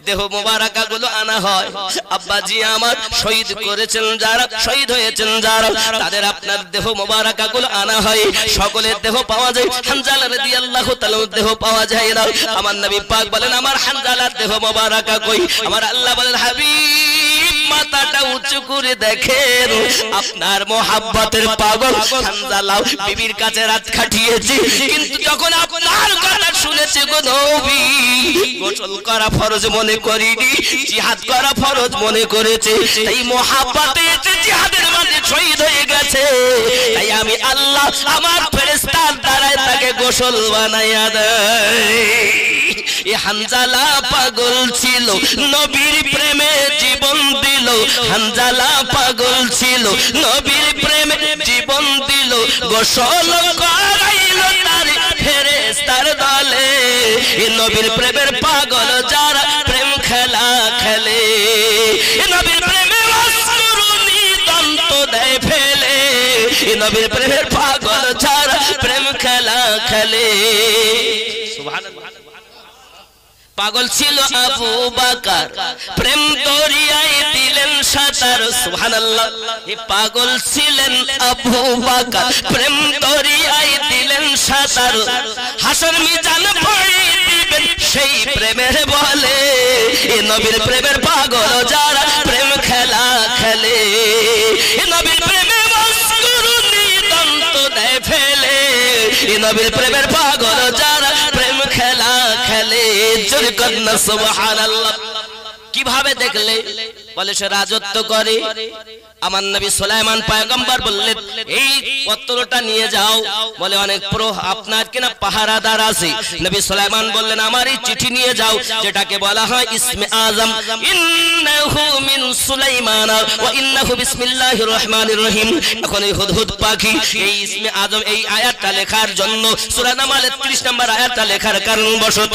দেহ মোবারকা গুলো আনা হয়। আব্বাজি আমার শহীদ করেছেন যারা, শহীদ হয়েছেন যারা, তাদের আপনার দেহ মোবারকা গুলো আনা হয়। সকলের দেহ পাওয়া যায়, হানজালা রাদিয়াল্লাহু তাআলার দেহ পাওয়া যায় না। আমার নবী পাক বলেন আমার হানজালার দেহ মোবারকা কই? আমার আল্লাহ বলেন হাবিব মাথাটা উঁচু করে দেখেন, আপনার মোহাব্বতের পাগল হানজালা বিবির কাছে রাত কাটিয়েছে, কিন্তু যখন আপনার কথা শুনেছে গো নবী, গোসল করা ফরজ মনে করিনি, জিহাদ করা ফরজ মনে করেছে। তাই মোহাব্বতে জিহাদের মাঝে শহীদ হয়ে গেছে। তাই আমি আল্লাহ আমার ফেরেশতার দ্বারা তাকে গোসল বানাইয়া দেয়। এই হানজালা পাগল ছিল নবীর প্রেমে জীবন দিল, হানজালা পাগল ছিল নবীর প্রেমে জীবন দিল, গোসল করাইল তারে ফেরেশতার দলে। এই নবীর প্রেমের পাগল যারা প্রেম খেলা খেলে, এই নবীর প্রেমে অশ্রুনি দন্ত দেয় ফেলে, এই নবীর প্রেমের পাগল যারা প্রেম খেলা খেলে। সুবহানাল্লাহ। পাগল ছিল আবু বকর, প্রেম দরিয়ায় দিলেন সাঁতার, সুবহানাল্লাহ। এই পাগল ছিলেন আবু বকর, প্রেম দরিয়ায় দিলেন সাঁতার, হাসর মিজান ভরে দিবেন সেই প্রেমের বলে। এই নবীর প্রেমের পাগল যারা প্রেম খেলা খেলে, এই নবীর প্রেমে অশ্রুনি দন্ত দেয় ফেলে, এই নবীর প্রেমের পাগল যারা প্রেম খেলা খেলে। জোরে কন্না সুবহানাল্লাহ। কিভাবে দেখলে? বলে সে রাজত্ব করে। আমার নবী সুলাইমান পয়গম্বর বললেন এই পত্রটা নিয়ে যাও। বলে অনেক আপনার কিনা পাহারাদার আছে। নবী সুলাইমান বললেন আমার এই চিঠি নিয়ে যাও, যেটাকে বলা হয় ইসমে আজম, ইন্নাহু মিন সুলাইমান ওয়া ইন্নাহু বিসমিল্লাহির রহমানির রহিম। এখন এই হুদহুদ পাখি এই ইসমে আজম এই আয়াতটা লেখার জন্য সূরা নামলের 30 নম্বর আয়াতটা লেখার কারণ বশত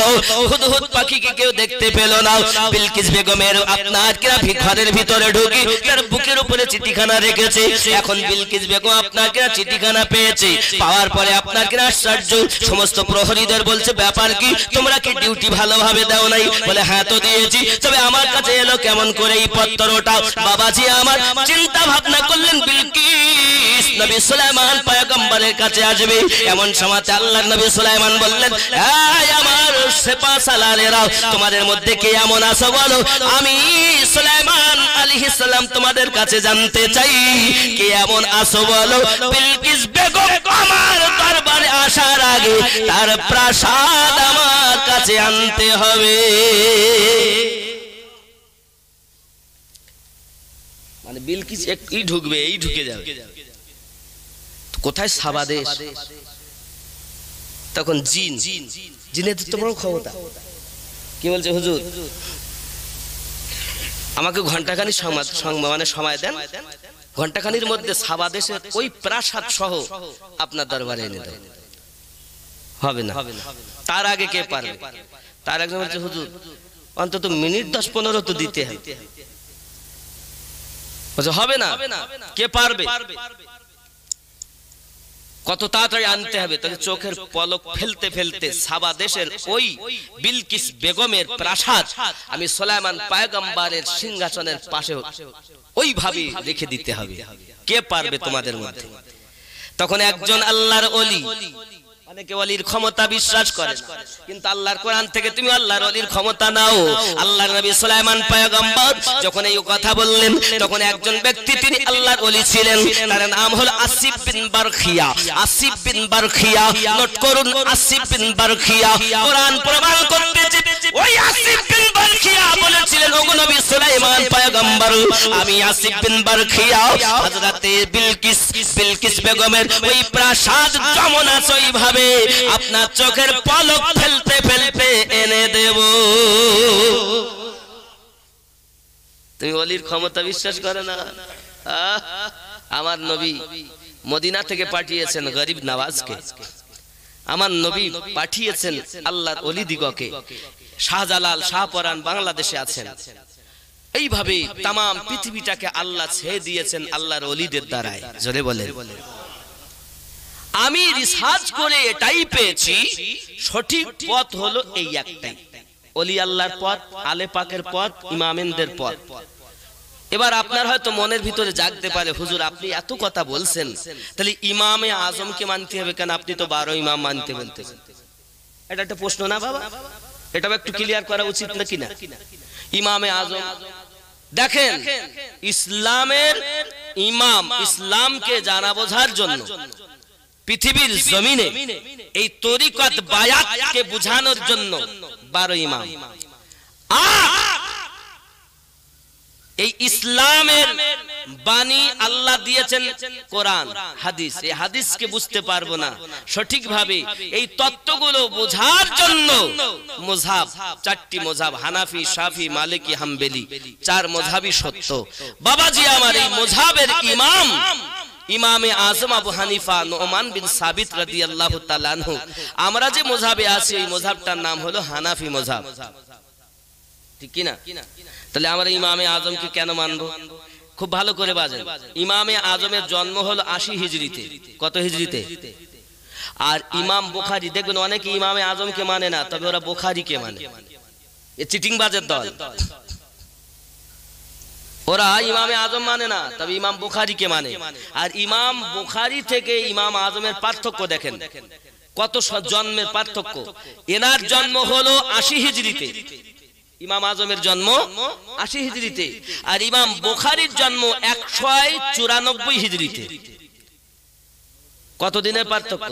হুদহুদ পাখিকে কেউ দেখতে পেল না। বিলকিস বেগমের আপনার কিনা ভিক্ষা ঘরের ভিতরে ঢুকি তার বুকের উপরে চিঠিখানা রেখেছে। এখন বিলকিস বেগম আপনাকে চিঠিখানা পেয়েছে, পাওয়ার পরে আপনাকে আশ্চর্য, সমস্ত প্রহরীদের বলছে ব্যাপার কি, তোমরা কি ডিউটি ভালোভাবে দাও নাই? বলে হ্যাঁ তো দিয়েছি, তবে আমার কাছে এলো কেমন করে এই পত্রটা? বাবাজি আমার চিন্তা ভাবনা করলেন বিলকিস নবী সুলাইমান পয়গম্বরের কাছে আসবে, এমন সময় আল্লাহর নবী সুলাইমান বললেন, এই আমার সেপাসালারেরা, তোমাদের মধ্যে কে এমন আছো বলো, আমি সুলাইমান আলাইহিস সালাম তোমাদের কাছে জানতে চাই, কে এমন আছো বলো। বিলকিস বেগম আমার দরবারে আসার আগে তার প্রাসাদ আমার কাছে আনতে হবে। মানে বিলকিস এই ঢুকবে, এই ঢুকে যাবে, কোথায় সাবা দেশ? তখন জিন, জিনের তো বড় ক্ষমতা। কি বলছে হুজুর, আমাকে ঘন্টাখানি মানে সময় দেন, ঘন্টাখানির মধ্যে সাবা দেশের ওই প্রাসাদ সহ আপনার দরবারে এনে দেন। হবে না, তার আগে কে পারবে? তার আগে বলছে হুজুর অন্তত মিনিট 10-15 তো দিতে হবে। হবে না, কে পারবে? কত তাড়াতাড়ি আনতে হবে? তাহলে চোখের পলক ফেলতে ফেলতে সাবা দেশের ওই বিলকিস বেগমের প্রাসাদ আমি সুলাইমান পয়গম্বরের সিংহাসনের পাশে ওইভাবে রেখে দিতে হবে। কে পারবে তোমাদের মধ্যে? তখন একজন আল্লাহর ওলি, অনেকে ওলির ক্ষমতা বিশ্বাস করে, কিন্তু আল্লাহর কোরআন থেকে তুমি আল্লাহর ওলির ক্ষমতা নাও। আল্লাহর নবী সুলাইমান পয়গম্বর যখন এই কথা বললেন, তখন একজন ব্যক্তি তিনি আল্লাহর ওলি ছিলেন, তার নাম হলো আসিফ বিন বারখিয়া। আসিফ বিন বারখিয়া, নোট করুন, আসিফ বিন বারখিয়া। কোরআন প্রমাণ করতেছে ওই আসিফ বিন বারখিয়া বলেছিলেন, ওগো নবী সুলাইমান পয়গম্বর, আমি আসিফ বিন বারখিয়া হযরতে বিলকিস বেগমের ওই প্রাসাদ যেমন আছে ওইভাবে আপনার চোখের পলক ফেলতে ফেলতে এনে দেব। তুমি ওলির ক্ষমতা বিশ্বাস করে না? আমার নবী মদিনা থেকে পাঠিয়েছেন গরিব নওয়াজকে, আমার নবী পাঠিয়েছেন আল্লাহর ওলি দিগকে। শাহজালাল, শাহপরান বাংলাদেশে আছেন। এইভাবে তাম পৃথিবীটাকে আল্লাহ ছেয়ে দিয়েছেন আল্লাহর ওলিদের দ্বারাই। জোরে বলেন। আমি রিসার্চ করে এটাই পেয়েছি, সঠিক পথ হলো এই একটাই, ওলি আল্লাহর পথ, আলে পাকের পথ, ইমামদের পথ। এবার আপনার হয়তো মনের ভিতরে জাগতে পারে, হুজুর আপনি এত কথা বলছেন, তাহলে ইমামে আজমকে মানতে হবে কেন? আপনি তো 12 ইমাম মানতে বলতেছেন। এটা একটা প্রশ্ন না বাবা? এটাও একটু ক্লিয়ার করা উচিত নাকি না? ইমামে আজম দেখেন, ইসলামের ইমাম, ইসলামকে জানা বোঝার জন্য পৃথিবীর জমিনে এই তরিকত বায়াতকে বুঝানোর জন্য 12 ইমাম। এই ইসলামের বাণী আল্লাহ দিয়েছেন কোরআন, হাদিস। এই হাদিসকে বুঝতে পারবো না সঠিকভাবে, এই তত্ত্বগুলো বোঝার জন্য মুযহাব, 4টি মুযহাব, হানাফি, শাফি, মালিকি, হাম্বলি, 4 মুযহাবই সত্য। বাবাজি আমার এই মুযহাবের ইমাম ইমামে আজম আবু হানিফা নুমান বিন সাবিত রাদিয়াল্লাহু তাআলা আনহু। আমরা যে মুযহাবে আছি এই মুযহাবটার নাম হলো হানাফি মুযহাব, ঠিক কি না? তাহলে আমরা ইমামে আজমকে কেন মানবো? খুব ভালো করে বাজেন। ইমামে আজমের জন্ম হলো 80 হিজরিতে। কত হিজরিতে? আর ইমাম বুখারী, দেখবেন অনেকে ইমামে আজমকে মানে না, তবে ওরা বুখারীকে মানে। এ চিটিংবাজের দল। ওরা ইমামে আজম মানে না, তবে ইমাম বুখারীকে মানে। আর ইমাম বুখারী থেকে ইমাম আজমের পার্থক্য দেখেন, কত জন্মের পার্থক্য। এনার জন্ম হলো 80 হিজরিতে, ইমাম আজমের জন্ম 80 হিজরিতে, আর ইমাম বুখারীর জন্ম 194 হিজরিতে। কত দিনের পার্থক্য?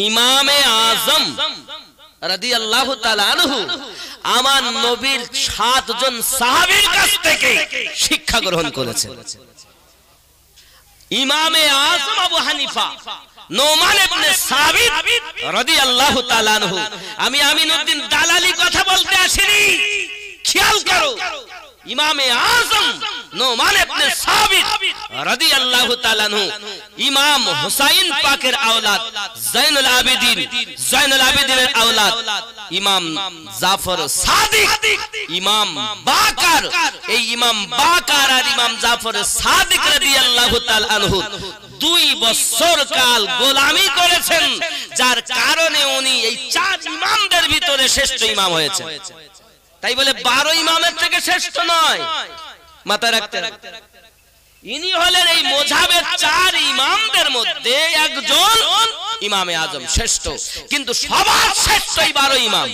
ইমামে আজম রাদিয়াল্লাহু তাআলা আনহু আমার নবীর 7 জন সাহাবীর কাছ থেকে শিক্ষা গ্রহণ করেছেন। ইমামে আজম আবু হানিফা নুমান ইবনে সাবিত রাদিয়াল্লাহু তাআলা আনহু। আমি আমিনউদ্দিন দালালি কথা বলতে আসিনি, খেয়াল করো। ইমামে আজম নোমান ইবনে সাবিত রাদিয়াল্লাহু তাআলা আনহু, ইমাম হুসাইন পাকের আওলাদ, জাইনুল আবেদিনের আওলাদ ইমাম জাফর সাদিক, ইমাম বাকার, এই ইমাম বাকার আর ইমাম জাফর সাদিক রাদিয়াল্লাহু তাআলা আনহু 2 বছর কাল গোলামি করেছেন, যার কারণে উনি এই 4 ইমামদের ভিতরে শ্রেষ্ঠ ইমাম হয়েছে। তাই বলে 12 ইমামের থেকে শ্রেষ্ঠ নয়, মাথায় রাখতে হবে। ইনি হলেন এই মাযহাবের 4 ইমামদের মধ্যে একজন ইমামে আজম শ্রেষ্ঠ, কিন্তু সবার শ্রেষ্ঠ এই 12 ইমাম,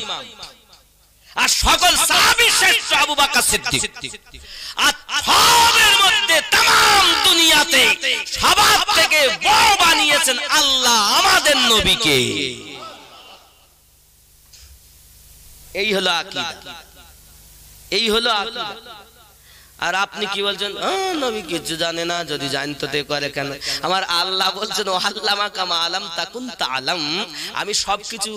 আর সকল সাহাবী শ্রেষ্ঠ আবু বকর সিদ্দিক। আর সবের মধ্যে तमाम দুনিয়াতে সবার থেকে বড় বানিয়েছেন আল্লাহ আমাদের নবীকে। এই হলো আকীদা, এই হলো আকীদা। আর আপনি কি বলছেন, নবী কিছু জানে না, যদি জানতো তে করে কেন? আমার আল্লাহ বলছেন ওয়াল্লামা কামা আলাম তাকুন তাআলাম, আমি সবকিছু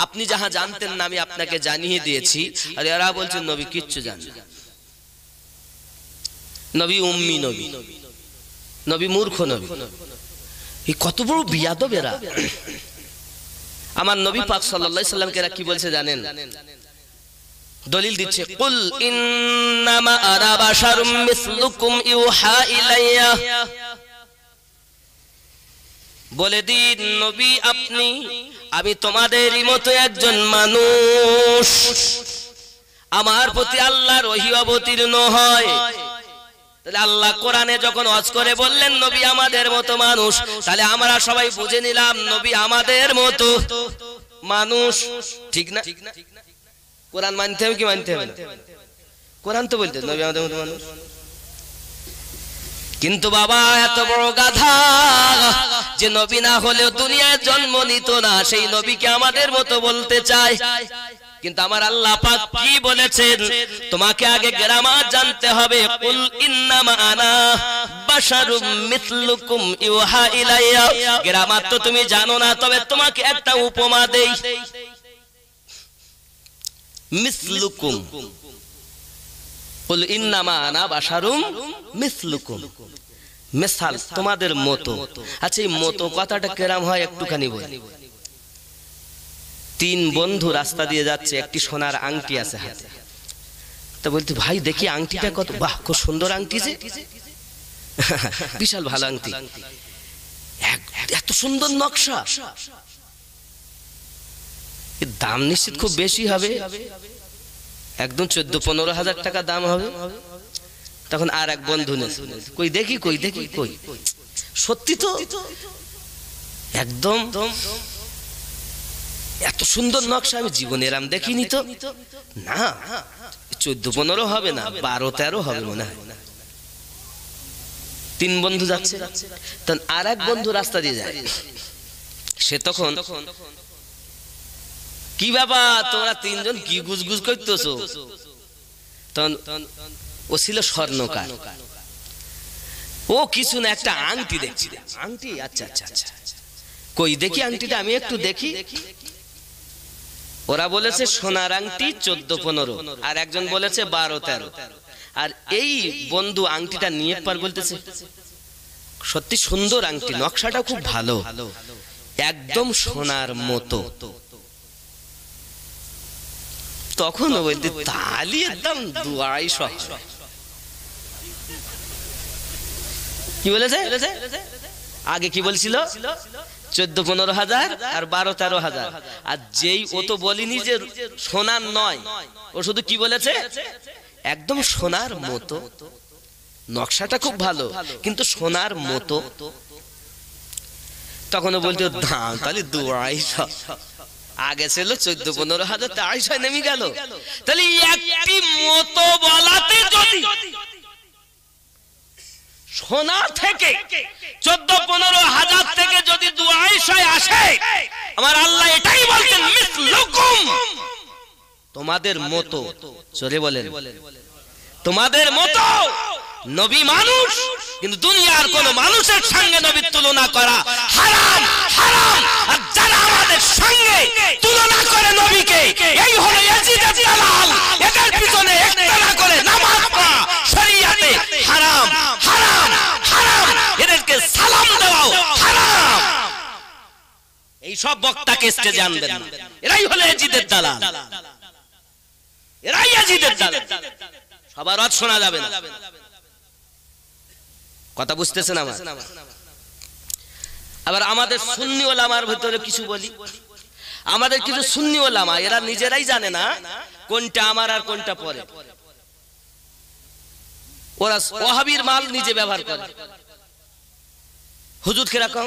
আপনি যাহা জানতেন না আমি আপনাকে জানিয়ে দিয়েছি। আর এরা বলছেন নবী কিচ্ছু জানে না, নবী উম্মি, নবী মূর্খ, নবী। এই কত বড় বিয়াদব এরা। আমার নবী পাক সাল্লাল্লাহু আলাইহি সাল্লামকে এরা কি বলছে জানেন? দলিল দিচ্ছে, কুল ইন্নামা আনা বাশারুম মিসলুকুম ইউহা ইলাইয়া, বলে দিন নবী আপনি, আমি তোমাদেরই মতো একজন মানুষ, আমার প্রতি আল্লাহর ওহী অবতীর্ণ হয়। তাহলে আল্লাহ কোরআনে যখন ওয়াজ করে বললেন নবী আমাদের মতো মানুষ, তাহলে আমরা সবাই বুঝে নিলাম নবী আমাদের মতো মানুষ, ঠিক না? কোরআন মানতে হবে কি মানতে হবে না? কোরআন তো বলতে নবী আমাদের মতো মানুষ। কিন্তু বাবা এত বড় গাধা যে নবী না হলেও দুনিয়ায় জন্ম নিত না, সেই নবীকে আমাদের মতো বলতে চায়। কিন্তু আমার আল্লাহ পাক কি বলেছেন? তোমাকে আগে গ্রামার জানতে হবে। কুল ইন্নামা আনা বাশারুম মিসলুকুম ইউহা ইলাইয়া, গ্রামার তো তুমি জানো না, তবে তোমাকে একটা উপমা দেই। মিসলুকুম, কুল ইন্নামা আনা বাশারুম মিসলুকুম, মিসাল তোমাদের মতো। আচ্ছা এই মতো কথাটা কেরাম হয় একটুখানি বলি। 3 বন্ধু রাস্তা দিয়ে যাচ্ছে, একটি সোনার আংটি আছে হাতে। তো বলতে ভাই দেখি আংটিটা কত, বাহ খুব সুন্দর আংটি, যে বিশাল ভালো আংটি, এত সুন্দর নকশা, এর দাম নিশ্চিত খুব বেশি হবে, একদম 14-15 হাজার টাকা দাম হবে। তখন আর এক বন্ধু নেই, কই দেখি কই দেখি কই, সত্যি তো একদম এত সুন্দর নকশা আমি জীবনে এরকম দেখিনি তো। না 14-15 হবে না, 12-13 হবে মনে হয়। 3 বন্ধু যাচ্ছে, তখন আর এক বন্ধু রাস্তা দিয়ে যায়। সে তখন কি ব্যাপার তোমরা 3 জন কি গুজগুজ করতেছো? তখন ও ছিল স্বর্ণকার, ও কিছু না একটা আংটি দেখছি। আংটি? আচ্ছা আচ্ছা আচ্ছা, কই দেখি আংটিটা, আমি একটু দেখি। ওরা বলেছে সোনার আংটি 14-15, আর একজন বলেছে 12-13। আর এই বন্ধু আংটিটা নিয়ে পার বলতেছে সত্যি সুন্দর আংটি, নকশাটা খুব ভালো, একদম সোনার মতো। তখন বলতে তালি একদম 250। কি বলেছে? আগে কি বলছিল? 14-15 হাজার আর 12-13 হাজার। আর যেই ও তো বলিনি যে সোনার নয়, ও শুধু কি বলেছে একদম সোনার মতো, নকশাটা খুব ভালো কিন্তু সোনার মতো। তখন বলতে দাম তাহলে 250, আগে ছিল 14-15 হাজার, 250 নেমে গেল। তাহলে একটি মতো বলাতে যদি সোনা থেকে 14-15 হাজার থেকে যদি 250 আসে, আমার আল্লাহ এটাই বলছেন মিসলুকুম, তোমাদের মতো। চলে বলেন তোমাদের মতো। নবী মানুষ, কিন্তু দুনিয়ার কোন মানুষের সঙ্গে নবীর তুলনা করা হারাম, হারাম। আর যারা আমাদের সঙ্গে তুলনা করে নবীকে, এই হলো ইয়াজিদ দালাল, এদের পিছনে একতলা করে নামাজ পড়া শরীয়তে হারাম। এই সব বক্তাকে স্টেজে আনবেন না, এরাই হলো ইয়াজিদের দালাল, এরাই ইয়াজিদের দালাল। সবার ওয়াজ শোনা যাবে না, কথা বুঝতেছেন আমার? আবার আমাদের সুন্নি ওলামার ভিতরে কিছু বলি, আমাদের কিছু সুন্নি ওলামা এরা নিজেরাই জানে না কোনটা আমার আর কোনটা পরে। ওরা ওয়াহাবির মাল নিজে ব্যবহার করে। হুজুর কিরকম?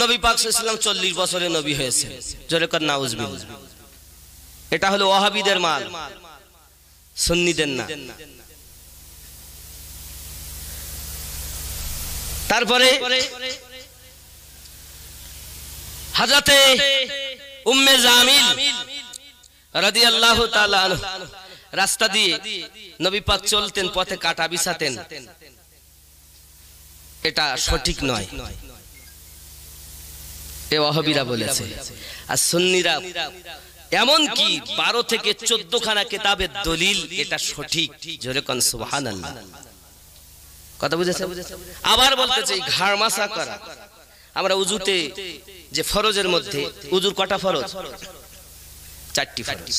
নবী পাক সাল্লাল্লাহু আলাইহি ওয়াসাল্লাম 40 বছরে নবী হয়েছে, জোরে কর নাউজুবিল্লাহ। এটা হলো ওয়াহাবিদের মাল, সুন্নিদের না। তারপরে হযরতে উম্মে জামিল রাদিয়াল্লাহু তাআলা আনহা রাস্তা দিয়ে নবী পাক চলতেন, পথে কাটা বিছাতেন, এটা সঠিক নয়, এ ওয়াহাবিরা বলেছে। আর সুন্নিরা এমন কি 12 থেকে 14 খানা কিতাবের দলিল এটা সঠিক, জোরে কোন সুবহানাল্লাহ। কথা বুঝেছেন? আবার বলতেছে ঘাড় মাসা করা, আমরা উজুতে যে ফরজের মধ্যে উজুর কটা ফরজ? 4টি ফরজ।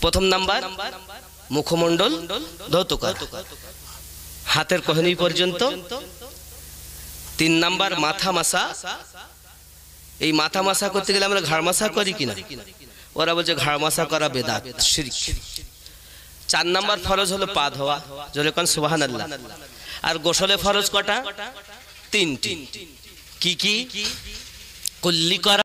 প্রথম নাম্বার মুখমণ্ডল ধৌত করা, হাতের কোহনি পর্যন্ত। 3 নাম্বার মাথা মাসা, এই মাথা মাসা করতে গেলে আমরা ঘাড় মাসা করি কিনা? ওরা বলছে ঘাড় মাসা করা বেদাত, শিরক। 4 নাম্বার ফরজ হলো পা ধোয়া, জোরে কোন সুবহানাল্লাহ। আর গোসলে ফরজ কটা? 3টি। কি কি? কুল্লি করা,